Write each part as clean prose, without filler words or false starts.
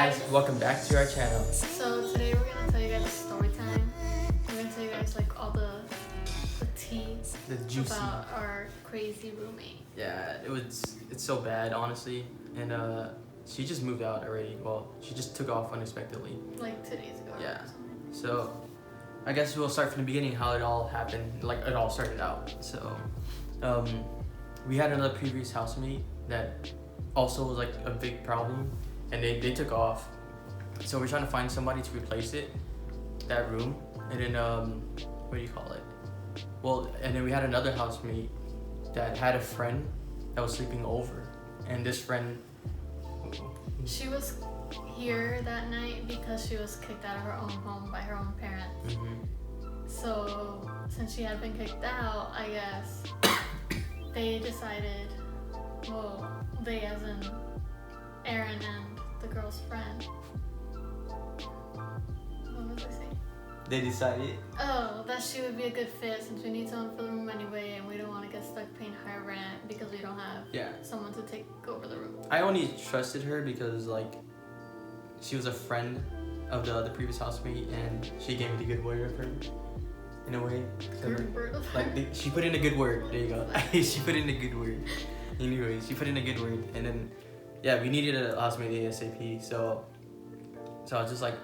guys, welcome back to our channel. So today we're gonna tell you guys a story time. We're gonna tell you guys like all the tea The juicy. about our crazy roommate. Yeah, it's so bad, honestly. And she just moved out already. Well, she just took off unexpectedly. Like 2 days ago. Yeah. Or something. So I guess we'll start from the beginning, how it all happened, like it all started out. So we had another previous housemate that also was like a big problem, and they took off. So we're trying to find somebody to replace that room. And then what do you call it? Well, and then we had another housemate that had a friend that was sleeping over, and this friend, She was here that night because she was kicked out of her own home by her own parents. So since she had been kicked out, I guess they decided, well, they as in Aaron and the girl's friend. What was I saying? they decided. Oh, that she would be a good fit since we need someone for the room anyway, and we don't want to get stuck paying higher rent because we don't have someone to take over the room. I only trusted her because like she was a friend of the previous housemate, and she gave me the good word of her, in a way. So, Good word of her. like she put in a good word. There you go. She put in a good word. Anyway, she put in a good word, and then we needed a housemate ASAP. So I was just like,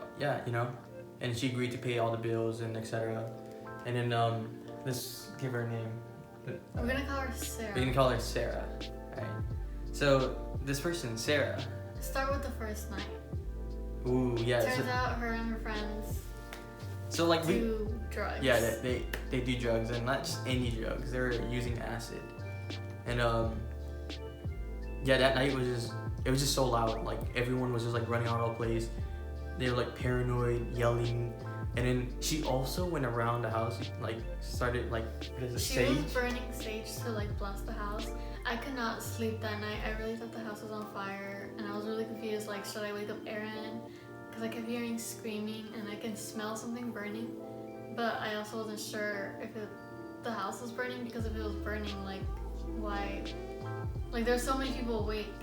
and she agreed to pay all the bills and etc. And then let's give her a name. We're gonna call her Sarah. We're gonna call her Sarah. Right. So this person, Sarah. Start with the first night. Ooh, yeah. Turns out her and her friends do drugs. Yeah, they do drugs, and not just any drugs. They were using acid. And that night it was just so loud. Like everyone was just like running all over the place. They were like paranoid, yelling, and then she also went around the house, like started like She was burning sage to like bless the house. I could not sleep that night. I really thought the house was on fire, and I was really confused. Like, should I wake up Aaron? Because I kept hearing screaming, and I can smell something burning. But I also wasn't sure if the house was burning, because if it was burning, like, why? Like, there's so many people awake,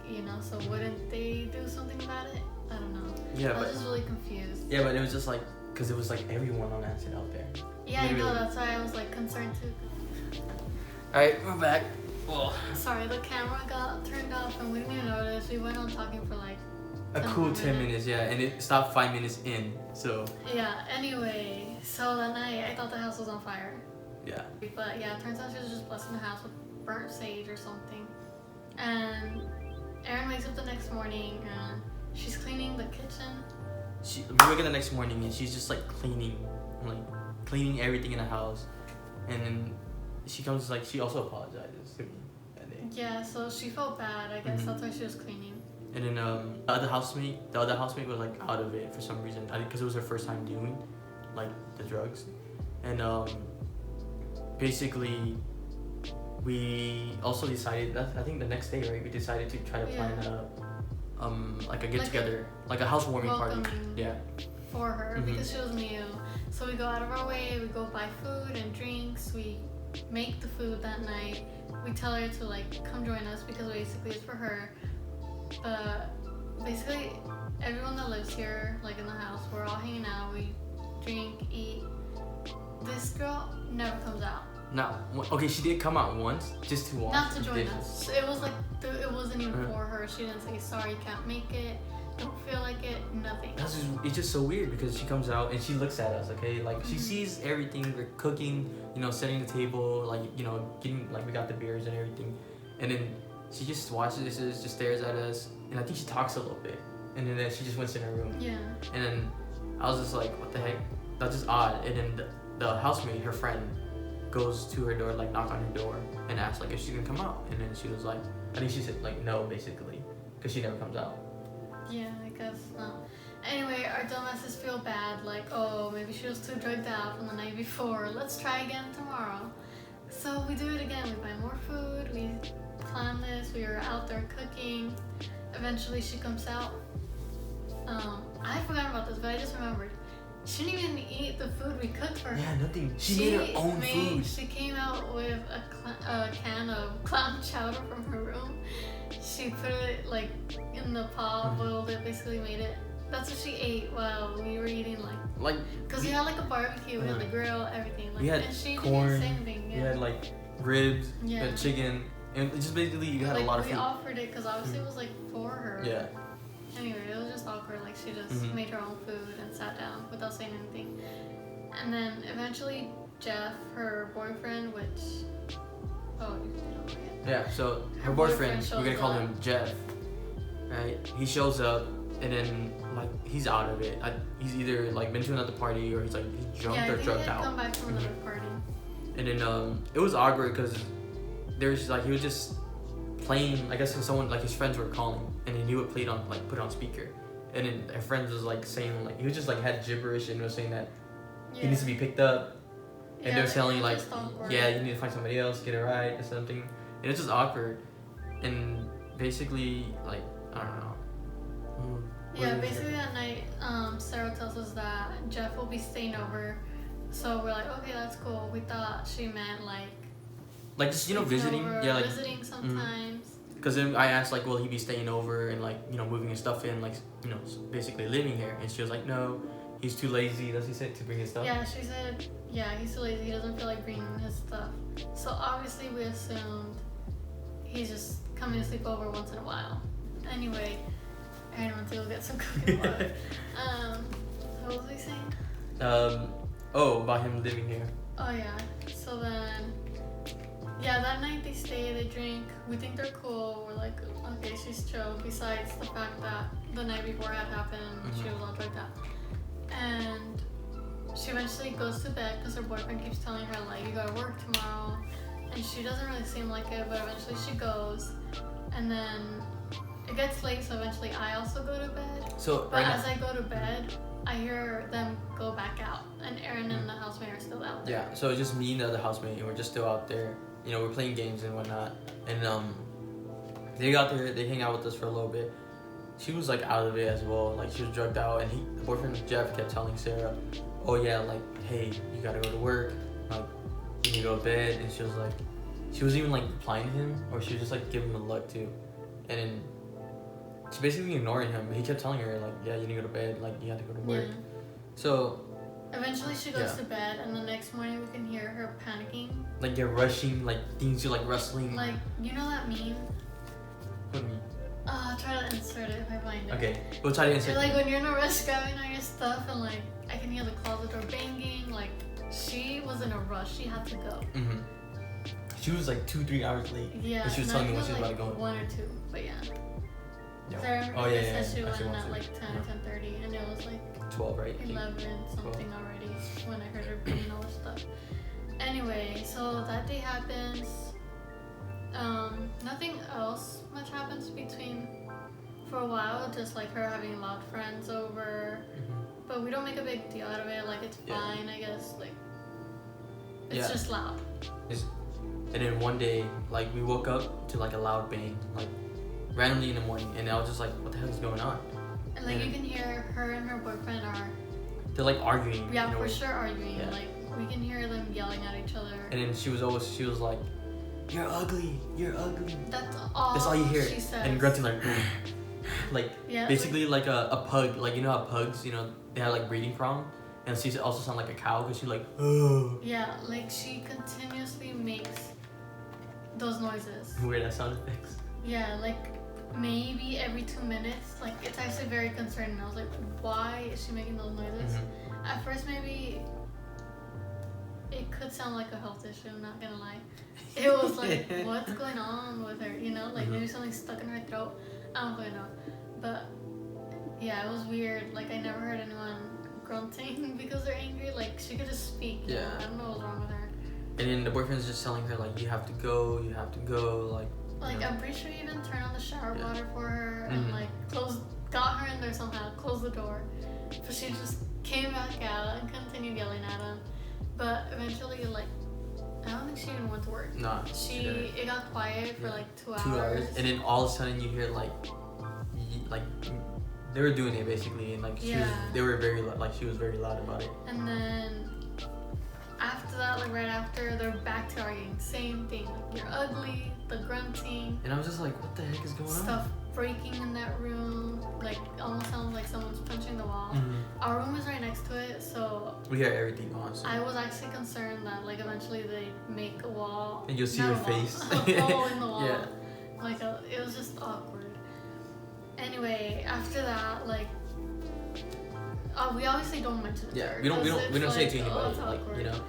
so wouldn't they do something about it? I don't know. Yeah, I was just really confused. Yeah, but it was just like, because it was like everyone on acid out there. Yeah, literally. I know, that's why I was like concerned too. Alright, we're back. Well, sorry, the camera got turned off and we didn't even notice. We went on talking for like a cool 10 minutes, and it stopped 5 minutes in, so. Yeah, anyway, so that night I thought the house was on fire. Yeah. But yeah, it turns out she was just blessing the house with burnt sage or something. And Erin wakes up the next morning and she's cleaning the kitchen. We wake up the next morning and she's just like cleaning everything in the house. And then she comes, like, she also apologizes to me that day. Yeah, so she felt bad, I guess. That's why she was cleaning. And then the other housemate was like out of it for some reason. I think because it was her first time doing like the drugs. And basically we also decided, I think the next day, right, we decided to try to plan like a get together, like a housewarming party. Yeah. For her, because she was new. So we go out of our way, we go buy food and drinks, we make the food that night. We tell her to like come join us because basically it's for her. But basically everyone that lives here, like in the house, we're all hanging out, we drink, eat. This girl never comes out. No, okay, she did come out once, just to watch. Not to join us. It was like, it wasn't even for her. She didn't say, sorry, you can't make it, don't feel like it, nothing. It's just so weird because she comes out and she looks at us, okay? Like, she sees everything, we're cooking, setting the table, like, getting, like, we got the beers and everything. And then she just watches us, just stares at us, and I think she talks a little bit. And then she just went in her room. Yeah. And then I was just like, what the heck? That's just odd. And then the housemate, her friend, goes to her door, like knock on her door and asks like if she can come out, and then she was like, I think she said like no, basically, because she never comes out. Yeah, I guess not. Anyway, our dumbasses feel bad, like, oh, maybe she was too drugged out from the night before, let's try again tomorrow. So we do it again, we buy more food, we plan this, we were out there cooking. Eventually she comes out. I forgot about this, but I just remembered. She didn't even eat the food we cooked for her. Yeah, nothing. She made her own food. She came out with a can of clam chowder from her room. She put it like in the pot, boiled it, basically made it That's what she ate while we were eating, Like, because we had like a barbecue, we had the grill, everything. Like, we had and she corn, did the same thing. Yeah. we had like ribs, we Yeah. had chicken, and just basically you had like, a lot of we food. offered it because obviously it was like for her. Yeah. Anyway, it was just awkward. Like, she just made her own food and sat down without saying anything. And then eventually Jeff, her boyfriend, which Yeah, so her boyfriend boyfriend, we're gonna call him Jeff, right? He shows up, and then like he's out of it. He's either like been to another party, or he's drunk or drugged he had out. come back from another party. And then it was awkward because there's he was just playing. I guess someone like his friends were calling, and then he would play it on put it on speaker, and then her friends was saying he was just had gibberish and was saying that he needs to be picked up, and they're telling you need to find somebody else, get a ride or something, and it's just awkward, and basically I don't know. Yeah, basically that night, Sarah tells us that Jeff will be staying over, so we're like, okay, that's cool. We thought she meant just visiting, over, visiting sometimes. Because then I asked will he be staying over and moving his stuff in, basically living here, and she was like, no, he's too lazy. That's what he said, to bring his stuff. Yeah, she said, he's too lazy. He doesn't feel like bringing his stuff. So obviously we assumed he's just coming to sleep over once in a while. Anyway, I went to go get some cooking water. What was we saying? About him living here. Oh yeah. So then, that night they stay, they drink. We think they're cool. We're like, okay, she's chill. Besides the fact that the night before had happened, she was all drugged out. And she eventually goes to bed because her boyfriend keeps telling her you gotta work tomorrow, and she doesn't really seem like it. But eventually she goes, and then it gets late, so eventually I also go to bed. As I go to bed, I hear them go back out, and Aaron and the housemate are still out there. Yeah, so it's just me and the other housemate, and we're just still out there. We're playing games and whatnot, and they got there, they hang out with us for a little bit. She was out of it as well, she was drugged out, and the boyfriend Jeff kept telling Sarah, oh yeah, hey, you gotta go to work, you need to go to bed, and she was even replying to him, or she was just giving him a look too, and then she's basically ignoring him, but he kept telling her yeah, you need to go to bed, you have to go to work. Yeah. So eventually she goes to bed, and the next morning we can hear her panicking. You're rushing, things are rustling. You know that meme? What meme? I'll try to insert it if I find it. Okay, we'll try to insert it. When you're in a rush grabbing all your stuff, and I can hear the closet door banging. She was in a rush, she had to go. Mm-hmm. She was 2-3 hours late. Yeah, and she was telling me when she was about to go. 1 or 2, but yeah. Yeah. So I remember said she went Actually, at 10:30, and it was 12, right? 11 something already when I heard her bringing all the stuff. Anyway, so that day happens. Nothing else much happens for a while, just her having loud friends over. But we don't make a big deal out of it. It's fine, I guess. It's just loud. And then one day, we woke up to a loud bang, randomly in the morning, and I was just what the hell is going on? And you can hear her and her boyfriend they're arguing. Yeah, for sure arguing. Yeah. We can hear them yelling at each other. And then she was like, you're ugly. That's all you hear. She says. And grunting basically a pug. You know how pugs, they have breeding problem, and she also sound like a cow because she's oh. Yeah, she continuously makes those noises. Weird ass sound effects. Yeah, maybe every 2 minutes. It's actually very concerning. I was like, why is she making those noises? Mm-hmm. At first, maybe it could sound like a health issue, I'm not gonna lie. It was what's going on with her, maybe something's stuck in her throat. I don't really know. But yeah, it was weird. I never heard anyone grunting because they're angry. She could just speak. Yeah. I don't know what's wrong with her. And then the boyfriend's just telling her you have to go. I'm pretty sure he even turned on the shower water for her and got her in there somehow, closed the door. But she just came back out and continued yelling at him. But eventually, I don't think she even went to work. Nah. It got quiet for 2 hours. 2 hours, and then all of a sudden you hear they were doing it basically, and they were very she was very loud about it. And then after that, right after, they're back to arguing. Same thing. You're ugly. The grunting. And I was just what the heck is going Stuff breaking in that room. Like, almost sounds like someone's punching the wall. Our room is right next to it, so we hear everything, honestly. I was actually concerned that like eventually they make a wall and you'll see her face. a hole in the wall. Yeah. Like it was just awkward. Anyway, after that, like, we obviously don't mention it. Yeah, we don't say it to anybody, like, you know.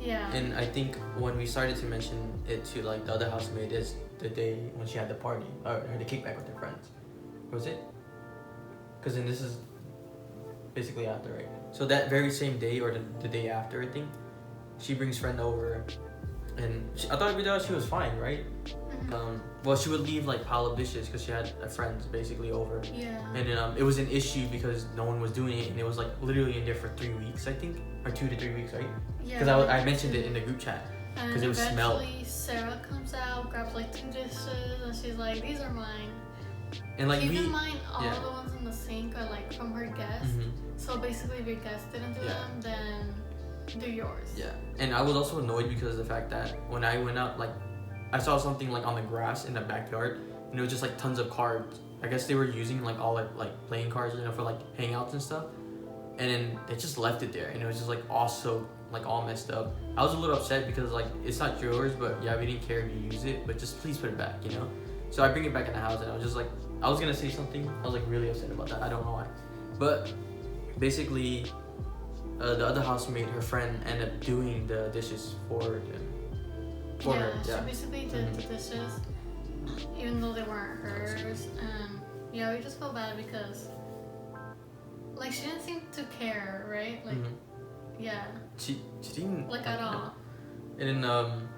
Yeah. And I think when we started to mention it to like the other housemate is the day when she had the party or had the kickback with her friends. Was it? Because then this is basically after, right? So that very same day or the day after, I think, she brings friend over, and I thought she was fine, right? Well, she would leave like pile of dishes because she had friends basically over. Yeah. And then it was an issue because no one was doing it, and it was like literally in there for 3 weeks, I think, or 2 to 3 weeks, right? Yeah. Because I mentioned it in the group chat because it was smelled. And eventually Sarah comes out, grabs like 2 dishes, and she's like, "These are mine." And like keep in mind, all yeah. the ones in the sink are like from her guest. So basically, if your guest didn't do them, then they're yours. Yeah. And I was also annoyed because of the fact that when I went out, like, I saw something like on the grass in the backyard, and it was just like tons of cards. I guess they were using like all like playing cards, you know, for like hangouts and stuff. And then they just left it there, and it was just like also like all messed up. I was a little upset because like it's not yours, but yeah, we didn't care if you use it, but just please put it back, you know. So I bring it back in the house, and I was just like, I was gonna say something. I was like really upset about that. I don't know why, but basically, the other housemate, her friend, ended up doing the dishes for them. For her. Yeah. She basically did the dishes, even though they weren't hers, and yeah, we just felt bad because, like, she didn't seem to care, right? Like, yeah. She didn't like at all. And then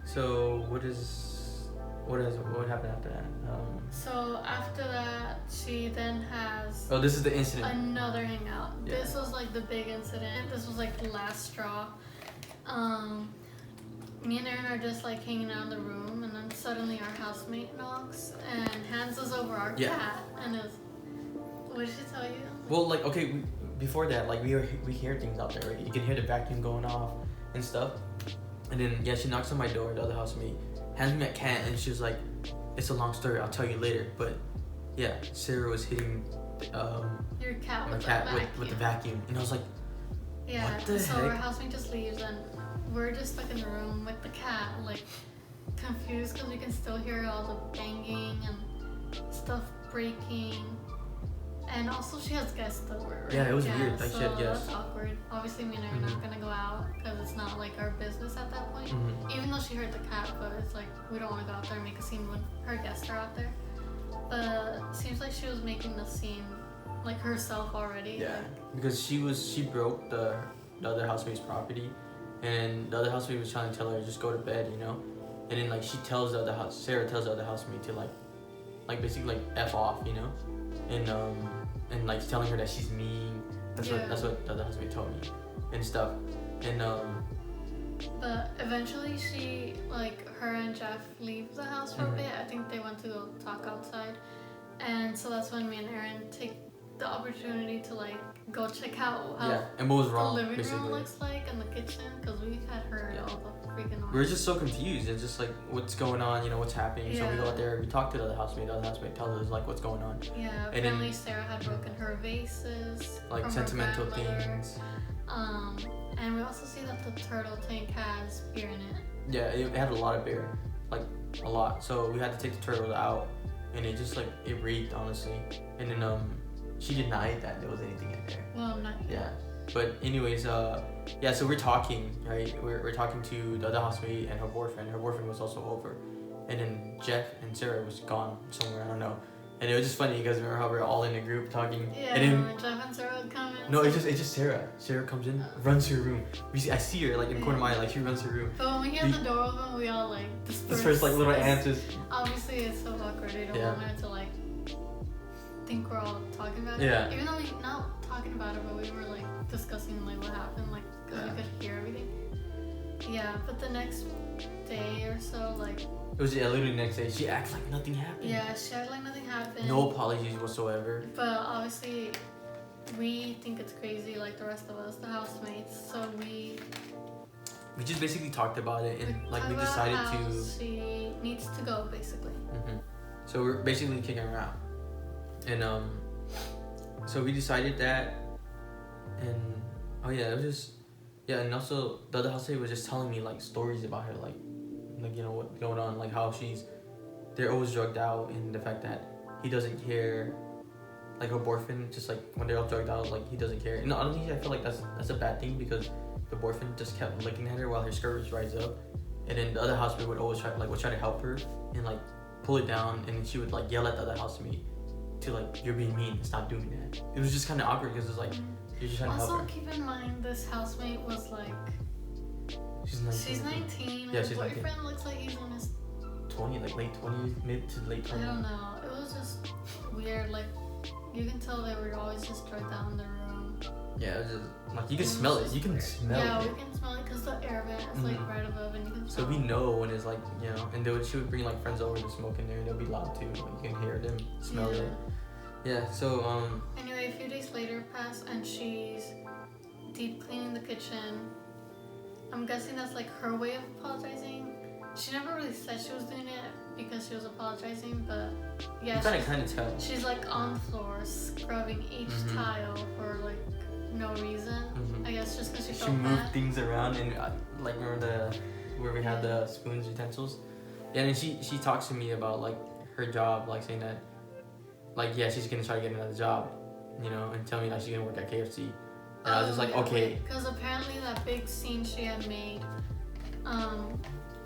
so what happened after that? So after that, she then has. Oh, this is the incident. Another hangout. Yeah. This was like the big incident. This was like the last straw. Me and Erin are just like hanging out in the room, and then suddenly our housemate knocks and hands us over our cat. And is, what did she tell you? Well, like, okay, before that, like, we hear things out there, right? You can hear the vacuum going off and stuff. And then she knocks on my door, the other housemate, hands me a cat, and she was like, "It's a long story, I'll tell you later." But yeah, Sarah was hitting your cat with the vacuum, and I was like, yeah. What the so heck? our housemate just leaves, and we're just stuck in the room with the cat, like confused because we can still hear all the banging and stuff breaking. And also she has guests over, right? Yeah, it was weird. Like, so she had guests. that's awkward. Obviously, me and her are not gonna go out because it's not like our business at that point. Even though she heard the cat, but it's like we don't want to go out there and make a scene when her guests are out there. But it seems like she was making the scene like herself already. Yeah, because she broke the other housemate's property, and the other housemate was trying to tell her just go to bed, you know. And then like Sarah tells the other housemate to like basically like F off, you know. And like telling her that she's mean. That's what the other housemate told me and stuff. And but eventually she, like, her and Jeff leave the house for a bit. I think they went to go talk outside, and so that's when me and Erin take the opportunity to like go check out how and what was wrong, the living basically. room looks like and the kitchen, because we had heard all the freaking noise. We were just so confused. It's just like, what's going on, you know, what's happening. So we go out there, we talk to the other housemate tells us like what's going on. Yeah, apparently Sarah had broken her vases, like sentimental things. And we also see that the turtle tank has beer in it. Yeah, it had a lot of beer, like a lot. So we had to take the turtles out, and it just like it reeked, honestly. And then she denied that there was anything in there. Well, not yet. Yeah, but anyways, so we're talking, right? We're talking to the other housemate and her boyfriend. Her boyfriend was also over, and then Jeff and Sarah was gone somewhere. I don't know. And it was just funny because remember how we were all in a group talking. Yeah, and then Jeff and Sarah would come in. No, it's just Sarah. Sarah comes in, runs to her room. I see her like in the corner of my eye, like she runs to her room. But when we hear the door open, we all like disperse like little answers. Obviously, it's so awkward. We don't want her to like think we're all talking about it. Yeah. Even though we're not talking about it, but we were like discussing like what happened, like because we could hear everything. Yeah, but the next day or so, like. It was literally the next day. She acted like nothing happened. Yeah, she acted like nothing happened. No apologies whatsoever. But obviously, we think it's crazy, like the rest of us, the housemates. So we just basically talked about it, and like we decided how to. She needs to go, basically. So we're basically kicking her out. And so we decided that, and it was just and also the other housemate was just telling me like stories about her, like you know what's going on, like how they're always drugged out, and the fact that he doesn't care, like her boyfriend, just like when they're all drugged out, like he doesn't care. And honestly, I feel like that's a bad thing, because the boyfriend just kept looking at her while her skirt was rise up, and then the other housemate would always try to help her and like pull it down, and then she would like yell at the other housemate to like, you're being mean, stop doing that. It was just kind of awkward, because it's like you're just trying to help her. Also, keep in mind this housemate was like, she's 19. She's 19. Yeah, and she's her boyfriend 19. Looks like he's in his 20, like late 20s, mid to late 20s. I don't know. It was just weird. Like, you can tell they were always just drugged out in their room. Yeah, it was just like you can smell it. You can smell it. Yeah, we can smell it, because the air vent is like right above, and you can smell So we know when it's like, you know, and she would bring like friends over to smoke in there, and they'll be loud too. Like, you can hear them, smell it. Yeah. So Anyway, a few days later pass, and she's deep cleaning the kitchen. I'm guessing that's like her way of apologizing. She never really said she was doing it because she was apologizing, but yeah, you kind of tell. She's like on the floor scrubbing each tile for like no reason. I guess just because she felt moved bad. things around, and like remember where we had the spoons, utensils. Yeah, and she talks to me about like her job, like saying that like she's gonna try to get another job, you know, and tell me like she's gonna work at KFC. And I was just like, okay. Because apparently that big scene she had made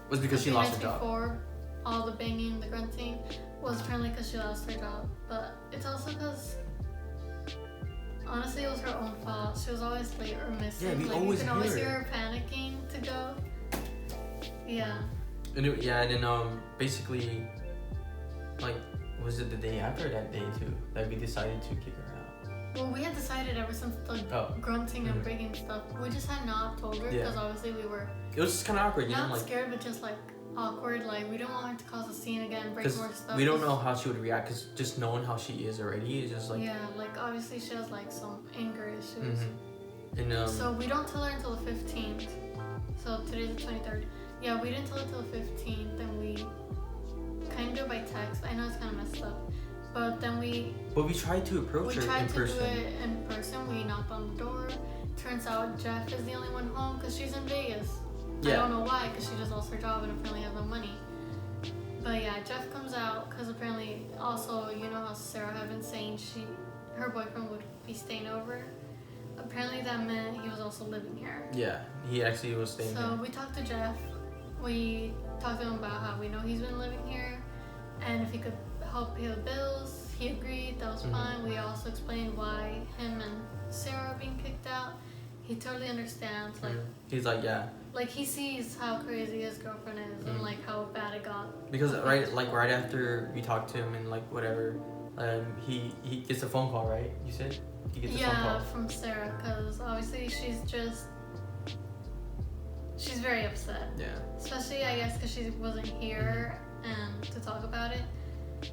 was because she lost her job. Before all the banging, the grunting, was apparently because she lost her job. But it's also because, honestly, it was her own fault. She was always late or missing. Yeah, we like, always you can always hear her panicking to go. Yeah. And then basically, like, was it the day after that day too that we decided to kick her out? Well, we had decided ever since the grunting and breaking stuff. We just had not told her, because obviously we were. It was just kind of awkward, you know, not like scared, but just like awkward. Like, we don't want her to cause a scene again, break more stuff. We don't know how she would react, because just knowing how she is already is just like. Yeah, like obviously she has like some anger issues. And so we don't tell her until the 15th. So today's the 23rd. Yeah, we didn't tell her until the 15th, and we kind of do it by text. I know it's kind of messed up, but then we tried to approach her in person. We tried to do it in person. We knocked on the door. Turns out Jeff is the only one home because she's in Vegas. Yeah. I don't know why, because she just lost her job and apparently has no money. But yeah, Jeff comes out because apparently also, you know how Sarah had been saying her boyfriend would be staying over. Apparently that meant he was also living here. Yeah, he actually was staying here. So we talked to Jeff. We talked to him about how we know he's been living here, and if he could help pay the bills, he agreed. That was fine. We also explained why him and Sarah are being kicked out. He totally understands. Like he's like, yeah. Like he sees how crazy his girlfriend is and like how bad it got. Because right after we talked to him and like whatever, he gets a phone call, right? You said he gets a phone call. Yeah, from Sarah, because obviously she's very upset. Yeah. Especially, I guess, because she wasn't here and to talk about it.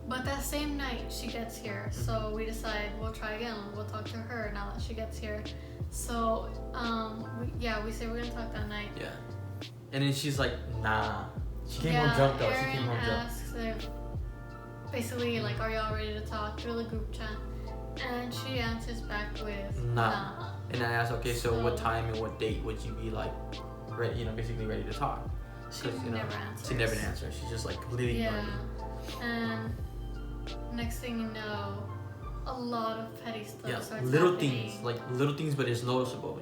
But that same night, she gets here. So we decide we'll try again. We'll talk to her now that she gets here. So, we say we're going to talk that night. Yeah. And then she's like, nah. She came home drunk, though. Erin she came home drunk. asks if, basically, like, are y'all ready to talk through the group chat? And she answers back with, nah. And I asked, okay, so what time and what date would you be, like, ready, basically ready to talk? She never answers. She never answers. She's just like completely ignoring me. And next thing you know, a lot of petty stuff starts little happening. little things, but it's noticeable,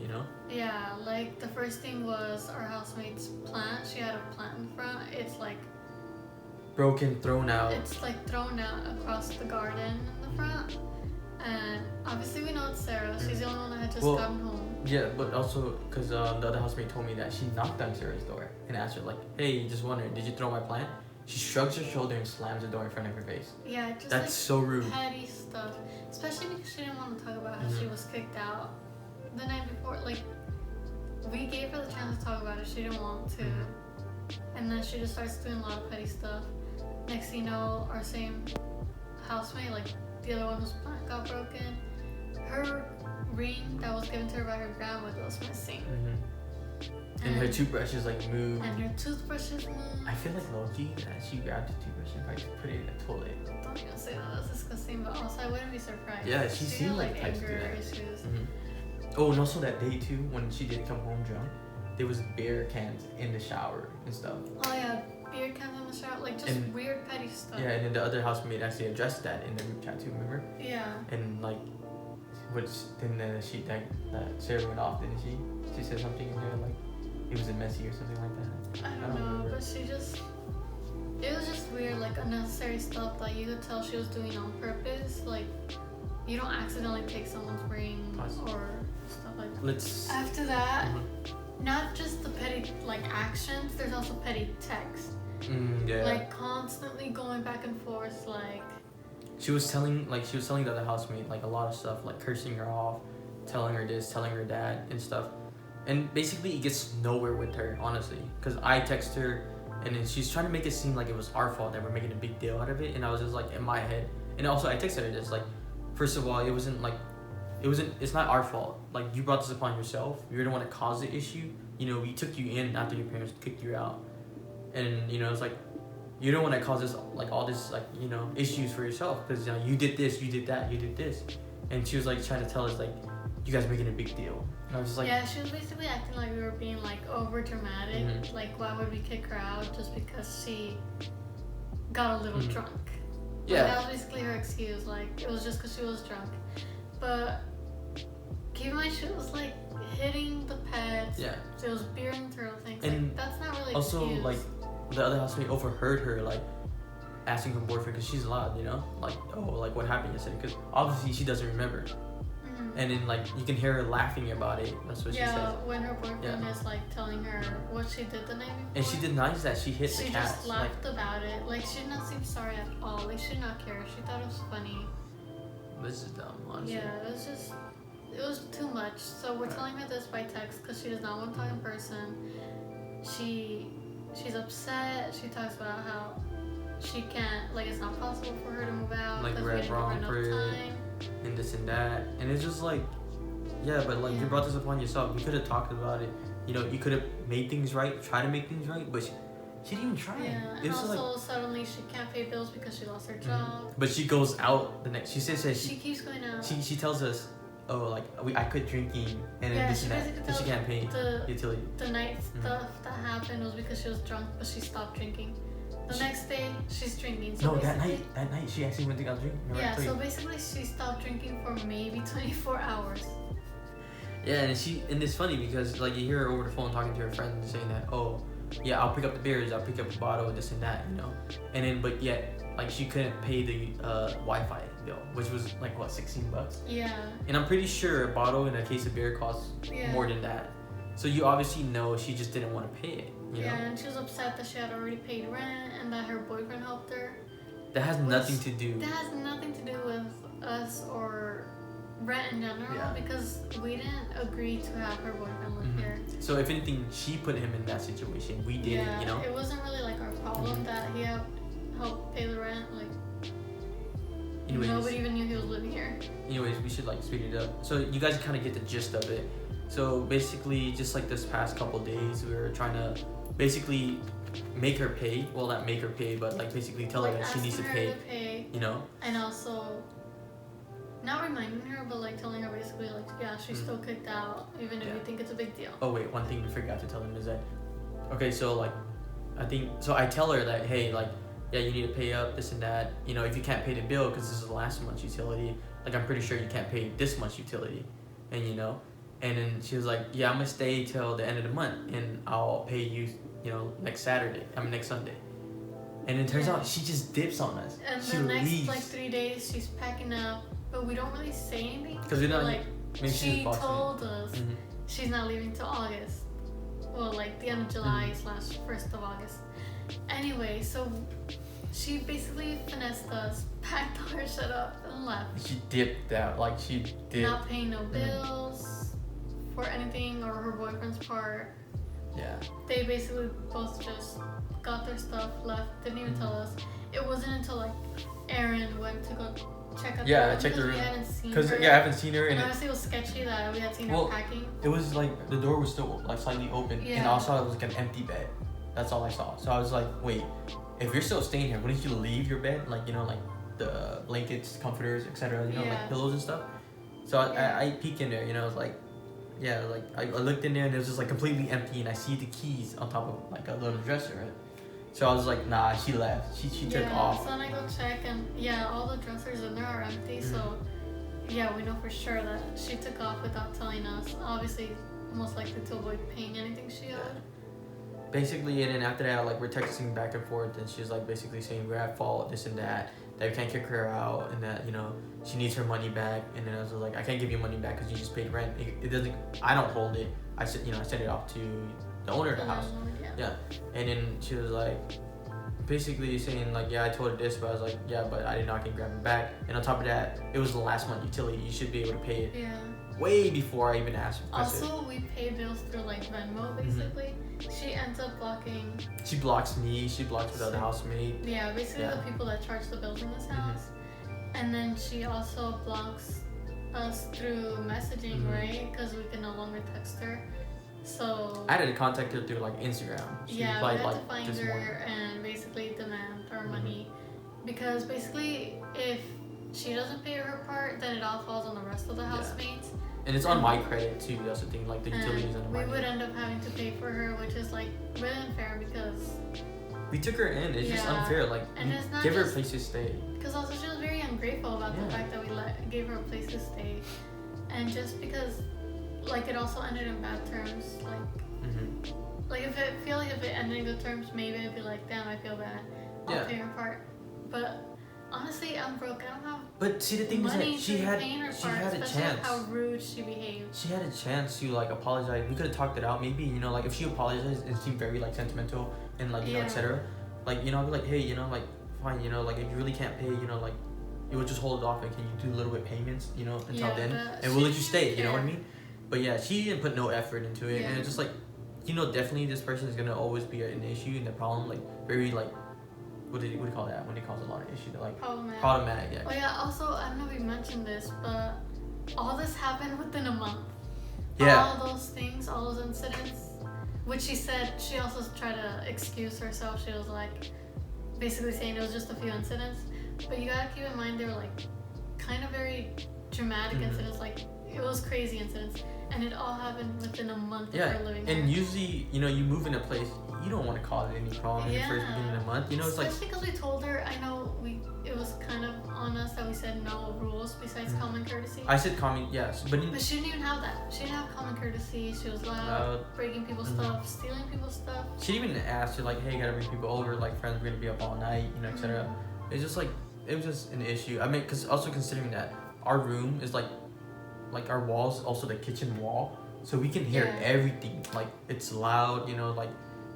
Yeah, like the first thing was our housemate's plant. She had a plant in front. It's like broken, thrown out. It's like thrown out across the garden in the front. And obviously we know it's Sarah. She's the only one that had just gotten home. Yeah, but also because the other housemate told me that she knocked on Sarah's door and asked her like, "Hey, just wondering, did you throw my plant?" She shrugs her shoulder and slams the door in front of her face. Yeah, just that's so rude. Petty stuff, especially because she didn't want to talk about how she was kicked out the night before. Like, we gave her the chance to talk about it. She didn't want to, and then she just starts doing a lot of petty stuff. Next thing you know, our same housemate, like the other one whose plant got broken, her ring that was given to her by her grandma was missing. And her toothbrushes like moved. And her toothbrushes moved. I feel like low-key that she grabbed the toothbrush and probably put it in the toilet. Don't even say that. That's disgusting. But also, I wouldn't be surprised. Yeah, she seemed had, like the type to do anger that. issues. Oh, and also that day too, when she did come home drunk, there was beer cans in the shower and stuff. Oh yeah, beer cans in the shower, like just weird petty stuff. Yeah, and then the other housemate actually addressed that in the group chat too. Remember? Yeah. And like, Sarah went off, didn't she? She said something in there like it was messy or something like that. I don't know, remember. But it was just weird, like unnecessary stuff that you could tell she was doing on purpose. Like, you don't accidentally take someone's ring or stuff like that. After that, not just the petty like actions, there's also petty text. Yeah. Like constantly going back and forth, like. She was telling the other housemate like a lot of stuff, like cursing her off, telling her this, telling her that, and stuff. And basically, it gets nowhere with her, honestly. Because I text her, and then she's trying to make it seem like it was our fault that we're making a big deal out of it. And I was just like, in my head. And also, I texted her this, like, first of all, it's not our fault. Like, you brought this upon yourself. You're the one that caused the issue. You know, we took you in after your parents kicked you out. And, you know, it's like, you're the one that caused this, like, all this, like, you know, issues for yourself. Because, you know, you did this, you did that, you did this. And she was, like, trying to tell us, like, you guys making a big deal. And I was just like... Yeah, she was basically acting like we were being, like, over dramatic. Like, why would we kick her out just because she got a little drunk? Yeah. Like, that was basically her excuse. Like, it was just because she was drunk. But keep in mind, she was, like, hitting the pets. Yeah. So it was beer and throw things. And like, that's not really also, excuse. like, the other housemate overheard her, like, asking her boyfriend, because she's loud, you know? Like, oh, like, what happened yesterday? Because obviously she doesn't remember. And then, like, you can hear her laughing about it. That's what she says. Yeah, when her boyfriend is, like, telling her what she did the night before. And she denies that she hit the cat. She just laughed about it. Like, she did not seem sorry at all. Like, she did not care. She thought it was funny. This is dumb, honestly. Yeah, it was too much. So we're telling her this by text because she does not want to talk in person. She's upset. She talks about how she can't, like, it's not possible for her to move out. Like, we're wrong for it. And this and that, and it's just like, yeah, but like you brought this upon yourself. You could have talked about it. You know, you could have made things right, try to make things right, but she didn't even try. Yeah, and also suddenly she can't pay bills because she lost her job. But she goes out the next. She says that she keeps going out. She tells us, oh, like I quit drinking, and then this and that, and she can't pay the utility. The night stuff that happened was because she was drunk, but she stopped drinking. The next day, she's drinking. So no, that night she actually went to go drink. Yeah, so basically she stopped drinking for maybe 24 hours. Yeah, and it's funny because like you hear her over the phone talking to her friend and saying that, oh, yeah, I'll pick up the beers, I'll pick up a bottle, this and that, you know. And then, but yet, like she couldn't pay the Wi-Fi bill, which was like what, $16? Yeah. And I'm pretty sure a bottle and a case of beer costs more than that. So you obviously know she just didn't want to pay it. You know? And she was upset that she had already paid rent and that her boyfriend helped her. That has nothing to do. That has nothing to do with us or rent in general because we didn't agree to have her boyfriend live here. So if anything, she put him in that situation. We didn't, you know? It wasn't really like our problem that he helped pay the rent. Like, anyways, nobody even knew he was living here. Anyways, we should like speed it up. So you guys kind of get the gist of it. So basically, just like this past couple days, we were trying to basically make her pay. Well, not make her pay, but like basically tell her that she needs to pay. You know? And also, not reminding her, but like telling her basically like, yeah, she's still kicked out, even if you think it's a big deal. Oh wait, one thing we forgot to tell them is that, okay, so like, I tell her that, hey, like, yeah, you need to pay up this and that. You know, if you can't pay the bill because this is the last month's utility, like I'm pretty sure you can't pay this month's utility, and you know. And then she was like, yeah, I'm gonna stay till the end of the month and I'll pay you, you know, next Sunday. And it turns out she just dips on us. And she the leaves. next like 3 days she's packing up, but we don't really say anything. Because we don't like, she told us she's not leaving till August. Well, like the end of July / 1st of August. Anyway, so she basically finessed us, packed all her shit up and left. She dipped out, like she dipped. Not paying no bills for anything or her boyfriend's part. Yeah. They basically both just got their stuff, left, didn't even tell us. It wasn't until like Aaron went to go check out Yeah, the I room checked the because room. we hadn't seen Because her. I haven't seen her, And and honestly, it was sketchy that we had seen Well, her packing. it was like the door was still like slightly open, and Yeah. also it was like an empty bed. That's all I saw. So I was like, wait, if you're still staying here, wouldn't you leave your bed? Like, you know, like the blankets, comforters, etc. You know, Yeah. like pillows and stuff. So I peeked in there. You know, I was like, yeah, like I looked in there and it was just like completely empty, and I see the keys on top of like a little dresser, right? So I was like, nah, she left. She took off. So then I go check, and yeah, all the dressers in there are empty. So yeah, we know for sure that she took off without telling us. Obviously, most likely to avoid paying anything she owed. Basically, and then after that, like we're texting back and forth, and she's like basically saying we're at fault, this and that we can't kick her out, and that, you know, she needs her money back. And then I was like, I can't give you money back because you just paid rent. It doesn't. I don't hold it. I said, you know, I sent it off to the owner of the house. Yeah. And then she was like, basically saying like, yeah, I told her this, but I was like, yeah, but I did not get grab it back. And on top of that, it was the last month utility. You should be able to pay it. Yeah. Way before I even asked. Also, we pay bills through like Venmo, basically. She ends up blocking. She blocks me. She blocks the other housemate. Yeah, basically the people that charge the bills in this house. And then she also blocks us through messaging, right? Because we can no longer text her. So I had to contact her through like Instagram. She replied, we had to find her and basically demand our money, because basically if she doesn't pay her part, then it all falls on the rest of the housemates. And it's on my credit too. That's the thing. Like the utilities on my. We would end up having to pay for her, which is like really unfair because we took her in. It's just unfair. Like, and it's not give her a place to stay. Because also she was very ungrateful about the fact that we gave her a place to stay, and just because, like, it also ended in bad terms. Like, like if it ended in good terms, maybe I'd be like, damn, I feel bad. I'll pay her part. But honestly, I'm broke. I don't have. But see, the thing is that she had a chance. How rude she behaved. She had a chance to like apologize. We could have talked it out. Maybe, you know, like if she apologized and seemed very like sentimental and like, you know, etc. Like, you know, I'd be like, hey, you know, like fine, you know, like if you really can't pay, you know, like you would just hold it off, and can you do a little bit payments, you know, until then, and we'll let you stay. You know what I mean? But yeah, she didn't put no effort into it, and it's just like, you know, definitely this person is gonna always be an issue and the problem, like very like. What do you call that when it causes a lot of issues? Like problematic, yeah. Oh yeah. Also, I don't know if we mentioned this, but all this happened within a month. Yeah. All those things, all those incidents, which she said she also tried to excuse herself. She was like, basically saying it was just a few incidents, but you gotta keep in mind they were like kind of very dramatic incidents. Like it was crazy incidents, and it all happened within a month of her living there. And usually, you know, you move in a place, you don't want to cause any problem in the first beginning of the month. You know, it's especially because we told her. I know it was kind of on us that we said no rules besides common courtesy. I said common, yes, but she didn't even have that. She didn't have common courtesy. She was loud, breaking people's stuff, stealing people's stuff. She didn't even ask her like, hey, gotta bring people over, like friends, we're gonna be up all night, you know, etc. It's just like, it was just an issue. I mean, because also considering that our room is like our wall's also the kitchen wall, so we can hear everything. Like it's loud, you know, like,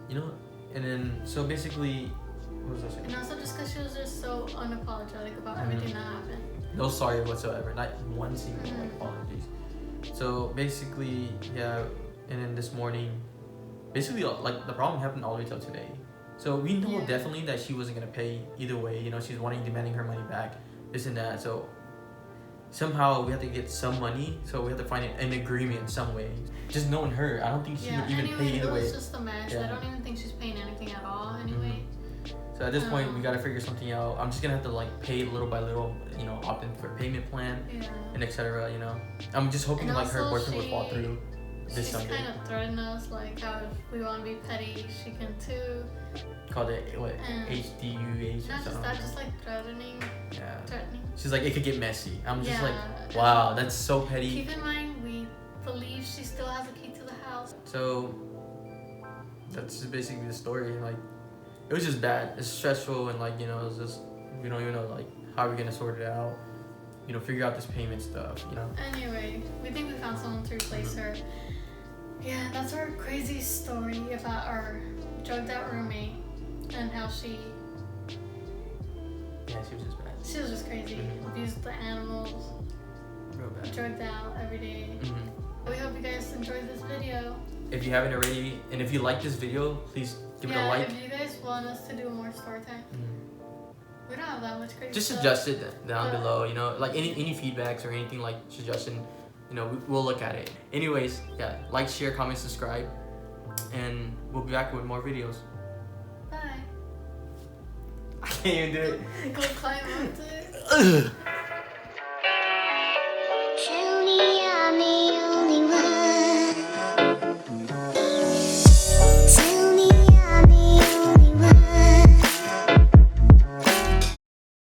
you know, and then so basically, what was I saying? And also just because she was just so unapologetic about everything that happened. No sorry whatsoever, not one single like apologies. So basically, yeah, and then this morning, basically like the problem happened all the way till today. So we know definitely that she wasn't gonna pay either way. You know, she's demanding her money back, this and that. So somehow we have to get some money. So we have to find an agreement some way. Just knowing her, I don't think she would even pay either way. It was just a mess. I don't even think she's paying anything at all anyway. So at this point, we gotta figure something out. I'm just gonna have to like pay little by little, you know, opt in for a payment plan, and etc. You know, I'm just hoping like her boyfriend would fall through this Sunday. She's kind of threatened us, like how if we want to be petty, she can too. Called it what? HDUH. Not just that, just like threatening. Yeah. Threatening. She's like, it could get messy. I'm just like, wow, that's so petty. Keep in mind, we believe she still has a key to the house. So that's just basically the story. Like, it was just bad. It's stressful, and like, you know, it's just, we don't even know like how we're gonna sort it out. You know, figure out this payment stuff. You know. Anyway, we think we found someone to replace her. Yeah, that's our crazy story about our drugged out roommate and how she. Yeah, she was just bad. She was just crazy. Abused the animals. Real bad. Drugged out every day. We hope you guys enjoyed this video. If you haven't already, and if you like this video, please give it a like. If you guys want us to do more story time, We don't have that much crazy Just stuff. suggest it down below, you know, like any feedbacks or anything like suggestion, you know, we'll look at it. Anyways, yeah, like, share, comment, subscribe, and we'll be back with more videos. Bye. I can't even do it. Go climb up to it.